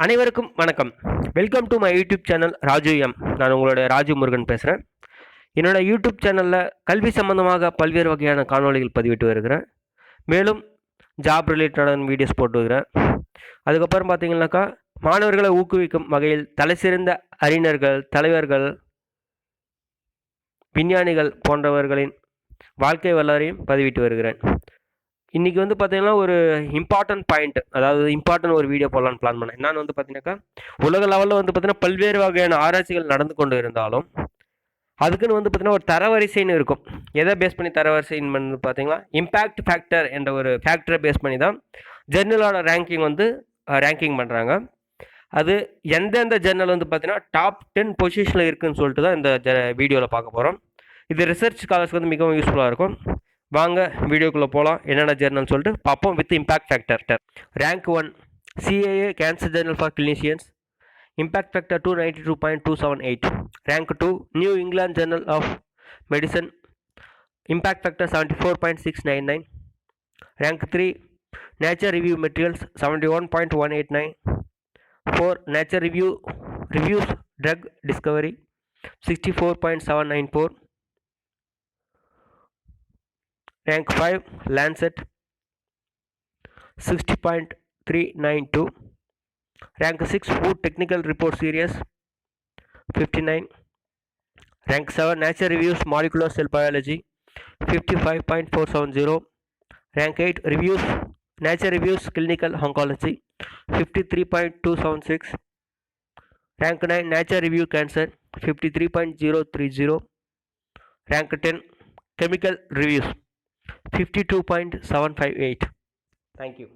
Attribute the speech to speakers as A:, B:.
A: அனைவருக்கும் வணக்கம். Welcome to my YouTube channel Raju M. நான் உங்களுடைய ராஜு முருகன் பேசுகிறேன். என்னோடய யூடியூப் சேனலில் கல்வி சம்பந்தமாக பல்வேறு வகையான காணொலிகள் பதிவிட்டு வருகிறேன். மேலும் ஜாப் ரிலேட்டடான வீடியோஸ் போட்டு வருகிறேன். அதுக்கப்புறம் பார்த்தீங்கன்னாக்கா மாணவர்களை ஊக்குவிக்கும் வகையில் தலைசிறந்த அறிஞர்கள், தலைவர்கள், விஞ்ஞானிகள் போன்றவர்களின் வாழ்க்கை வரலாறையும் பதிவிட்டு வருகிறேன். இன்றைக்கி வந்து பார்த்திங்கன்னா ஒரு இம்பார்ட்டன்ட் பாயிண்ட், அதாவது இம்பார்ட்டன்ட் ஒரு வீடியோ போடலான்னு பிளான் பண்ணேன். என்னன்னு வந்து பார்த்தீங்கன்னாக்கா உலக லெவலில் வந்து பார்த்திங்கன்னா பல்வேறு வகையான ஆராய்ச்சிகள் நடந்து கொண்டு இருந்தாலும் அதுக்குன்னு வந்து பார்த்திங்கன்னா ஒரு தரவரிசைன்னு இருக்கும். எதை பேஸ் பண்ணி தரவரிசைன்னு வந்து பார்த்திங்கன்னா இம்பேக்ட் ஃபேக்டர் என்ற ஒரு ஃபேக்டரை பேஸ் பண்ணி தான் ஜெர்னலோட ரேங்கிங் பண்ணுறாங்க. அது எந்தெந்த ஜெர்னல் வந்து பார்த்திங்கன்னா டாப் 10 பொசிஷனில் இருக்குதுன்னு சொல்லிட்டு தான் இந்த வீடியோவில் பார்க்க போகிறோம். இது ரிசர்ச் ஸ்காலர்ஸ்க்கு வந்து மிகவும் யூஸ்ஃபுல்லாக இருக்கும். வாங்க வீடியோக்குள்ளே போகலாம். என்னென்ன ஜேர்னல் சொல்லிட்டு பார்ப்போம் with impact factor. Rank 1 CAA cancer journal for clinicians, impact factor 292.278. Rank 2 New England Journal of Medicine, impact factor 74.699. Rank 3 Nature review materials 71.189. 4 Nature reviews drug discovery 64.794. Rank 5 Lancet 60.392. Rank 6 Food Technical Report Series 59. Rank 7 Nature Reviews Molecular Cell Biology 55.470. Rank 8 Nature Reviews Clinical Oncology 53.276. Rank 9 Nature Review Cancer 53.030. Rank 10 Chemical Reviews 52.758. Thank you.